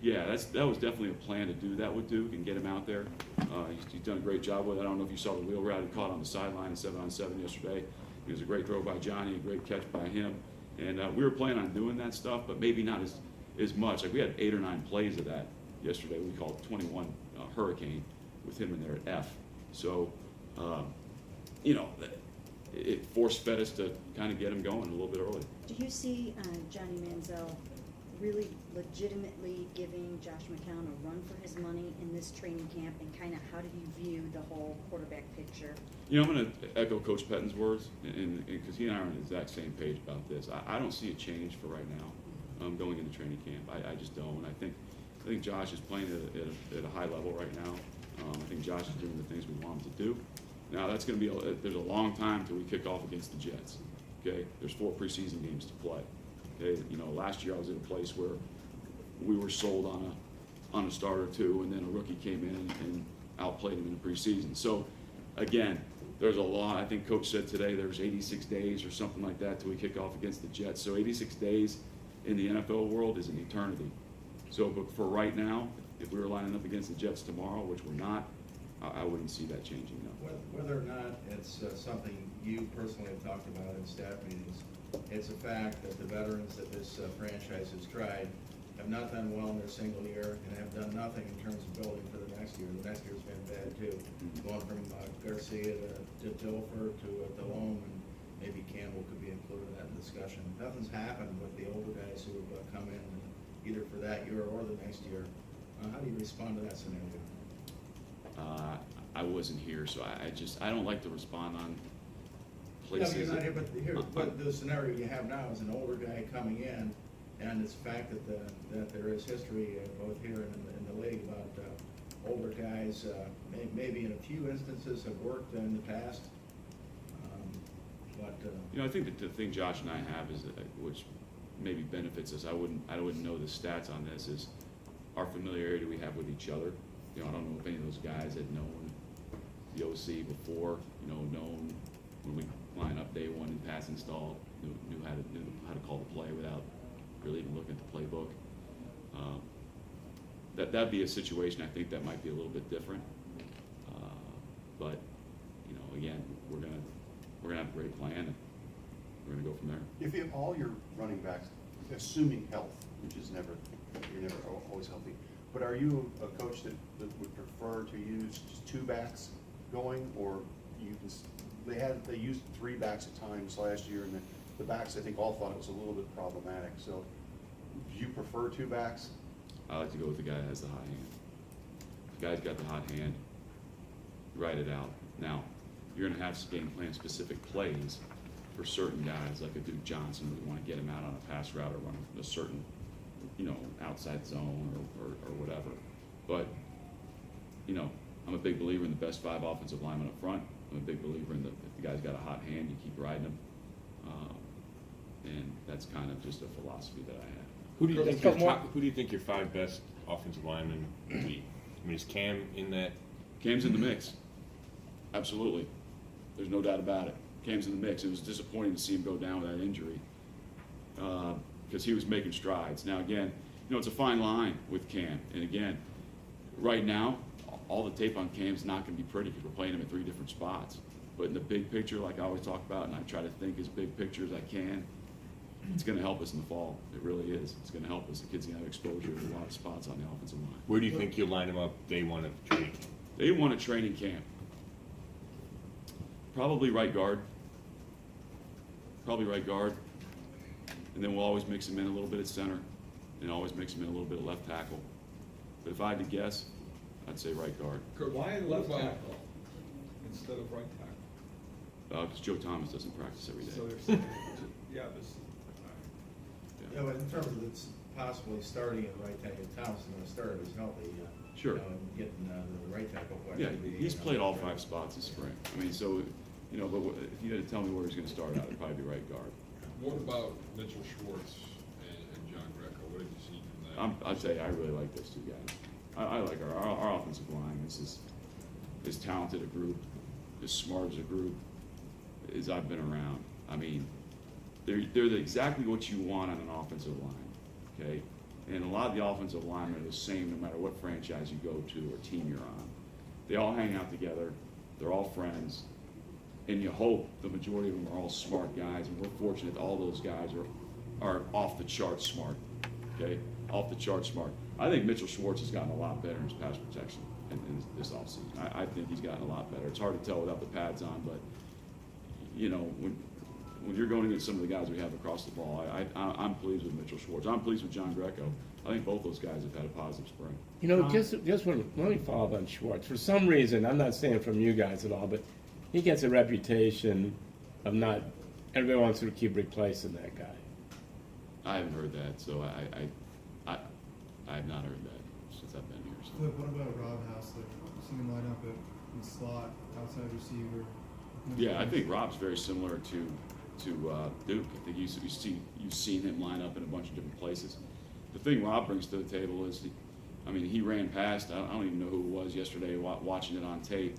Yeah, that was definitely a plan to do that with Duke and get him out there. He's done a great job with it. I don't know if you saw the wheel route he caught on the sideline in 7-on-7 yesterday. It was a great throw by Johnny, a great catch by him. And we were planning on doing that stuff, but maybe not as much. Like we had 8 or 9 plays of that yesterday. We called 21 Hurricane with him in there at F. So, it force-fed us to kind of get him going a little bit early. Do you see Johnny Manziel really legitimately giving Josh McCown a run for his money in this training camp, and kind of how do you view the whole quarterback picture? I'm going to echo Coach Pettin's words, and because he and I are on the exact same page about this. I don't see a change for right now going into training camp. I just don't. I think Josh is playing at a high level right now. I think Josh is doing the things we want him to do. Now that's going to be there's a long time till we kick off against the Jets. Okay, there's 4 preseason games to play. Okay, last year I was in a place where we were sold on a starter too, and then a rookie came in and outplayed him in the preseason. So again, there's a lot. I think Coach said today there's 86 days or something like that till we kick off against the Jets. So 86 days in the NFL world is an eternity. So, but for right now, if we were lining up against the Jets tomorrow, which we're not, I wouldn't see that changing. No. Whether or not it's something you personally have talked about in staff meetings, it's a fact that the veterans that this franchise has tried have not done well in their single year and have done nothing in terms of building for the next year. The next year's been bad too. Going from Garcia to Dilfer to Delhomme, and maybe Campbell could be included in that discussion. Nothing's happened with the older guys who have come in either for that year or the next year. How do you respond to that scenario? I wasn't here, so I don't like to respond on No, places. you're not here, but the scenario you have now is an older guy coming in, and it's a fact that there is history both here and in the league about older guys, maybe in a few instances have worked in the past, but. I think that the thing Josh and I have is, which maybe benefits us, I wouldn't know the stats on this, is our familiarity we have with each other. I don't know if any of those guys had known the OC before, known when we line up day one in pass install, knew how to call the play without really even looking at the playbook. That'd be a situation I think that might be a little bit different. But again, we're gonna have a great plan, and we're gonna go from there. If you have all your running backs, assuming health, which is you're never always healthy, but are you a coach that would prefer to use just 2 backs going, or they used 3 backs at times last year, and the backs I think all thought it was a little bit problematic. So do you prefer 2 backs? I like to go with the guy that has the hot hand. If the guy's got the hot hand, write it out. Now, you're going to have game plan specific plays for certain guys, like a Duke Johnson, where you want to get him out on a pass route or run a certain, outside zone or whatever. But, I'm a big believer in the best 5 offensive linemen up front. I'm a big believer in if the guy's got a hot hand, you keep riding him. And that's kind of just a philosophy that I have. Who do you think your 5 best offensive linemen would be? I mean, is Cam in that? Cam's in the mix. Absolutely. There's no doubt about it. Cam's in the mix. It was disappointing to see him go down with that injury because he was making strides. Now, again, it's a fine line with Cam. And, again, right now, all the tape on Cam's not going to be pretty because we're playing him at 3 different spots. But in the big picture, like I always talk about, and I try to think as big picture as I can, it's going to help us in the fall. It really is. It's going to help us. The kid's going to have exposure to a lot of spots on the offensive line. Where do you think you'll line him up day 1 of training camp? Day 1 at training camp. Probably right guard. And then we'll always mix him in a little bit at center and always mix him in a little bit of left tackle. But if I had to guess, I'd say right guard. Why left tackle instead of right tackle? Because Joe Thomas doesn't practice every day. So they're saying, yeah, this. Yeah, but in terms of it's possibly starting at right tackle, Thompson going to start as healthy. Sure. And getting the right tackle. Yeah, he's played all 5 spots this spring. I mean, so, but if you had to tell me where he's going to start out, it'd probably be right guard. What about Mitchell Schwartz and John Greco? What did you see from that? I'll tell you, I really like those 2 guys. I like our offensive line. This is as talented a group, as smart as a group as I've been around. I mean, they're exactly what you want on an offensive line. Okay, And a lot of the offensive linemen are the same no matter what franchise you go to or team you're on. They all hang out together, they're all friends, and you hope the majority of them are all smart guys, and we're fortunate that all those guys are off the charts smart, okay? Off the charts smart. I think Mitchell Schwartz has gotten a lot better in his pass protection in this offseason. I think he's gotten a lot better. It's hard to tell without the pads on, but, you know, when you're going against some of the guys we have across the ball, I'm pleased with Mitchell Schwartz. I'm pleased with John Greco. I think both those guys have had a positive spring. You know, just let me follow up on Schwartz. For some reason, I'm not saying from you guys at all, but he gets a reputation of not, everybody wants to keep replacing that guy. I haven't heard that, so I have not heard that since I've been here. So. Flip, what about Rob Haslett? You seen him line up at the slot, outside receiver? Yeah, I think Rob's very similar to Duke. I think you've seen him line up in a bunch of different places. The thing Rob brings to the table is, he ran past. I don't even know who it was yesterday. Watching it on tape,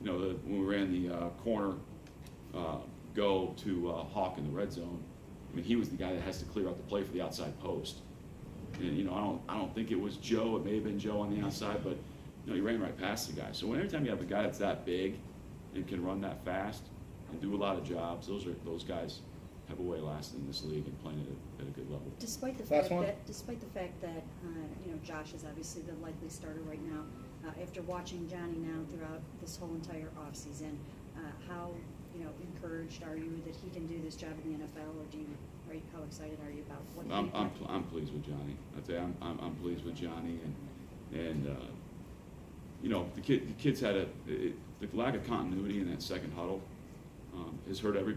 you know, when we ran the corner go to Hawk in the red zone. I mean, he was the guy that has to clear out the play for the outside post. And you know, I don't think it was Joe. It may have been Joe on the outside, but you know, he ran right past the guy. So every time you have a guy that's that big and can run that fast and do a lot of jobs, those guys have a way of lasting in this league and playing at a good level. Despite the Last fact one. that you know, Josh is obviously the likely starter right now. After watching Johnny now throughout this whole entire offseason, how encouraged are you that he can do this job in the NFL, or how excited are you about what he I'm pleased with Johnny. I'd say I'm pleased with Johnny, and you know, the kids had the lack of continuity in that second huddle has hurt him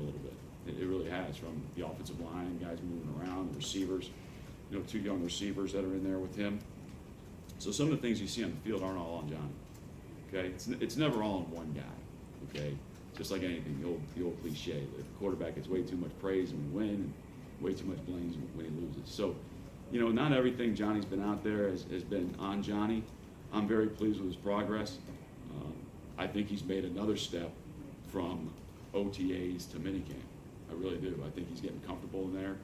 a little bit. It really has, from the offensive line, guys moving around, the receivers, you know, 2 young receivers that are in there with him. So some of the things you see on the field aren't all on Johnny. Okay, it's never all on one guy. Okay, just like anything, the old cliche, the quarterback gets way too much praise when we win, and way too much blame when he loses. So, you know, not everything Johnny's been out there has been on Johnny. I'm very pleased with his progress. I think he's made another step from OTAs to minicamp. I really do. I think he's getting comfortable in there.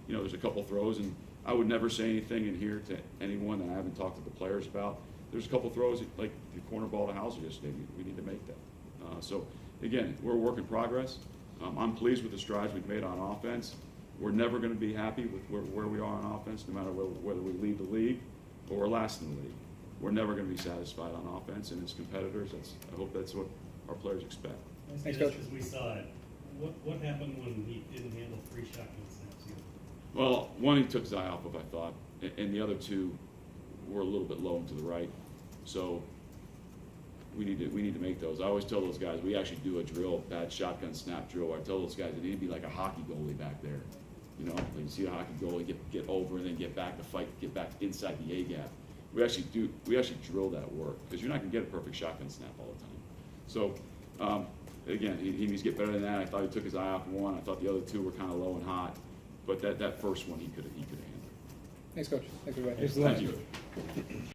You know, there's a couple throws, and I would never say anything in here to anyone that I haven't talked to the players about. There's a couple throws, like the corner ball to Hauser yesterday. We need to make that. So, again, we're a work in progress. I'm pleased with the strides we've made on offense. We're never going to be happy with where we are on offense, no matter whether we lead the league or we're last in the league. We're never going to be satisfied on offense, and as competitors, I hope that's what our players expect. Thanks, Coach. Because we saw it. What happened when he didn't handle 3 shotgun snaps either? Well, one he took his eye off of, I thought, and the other 2 were a little bit low and to the right. So we need to make those. I always tell those guys, we actually do a drill, bad shotgun snap drill. I tell those guys it need to be like a hockey goalie back there. You know, when you see a hockey goalie get over and then get back to fight, get back inside the A gap. We actually drill that work, because you're not going to get a perfect shotgun snap all the time. So, again, he needs to get better than that. I thought he took his eye off one. I thought the other 2 were kind of low and hot, but that first one he could have handled. Thanks, Coach. Thanks, everybody. Thank you.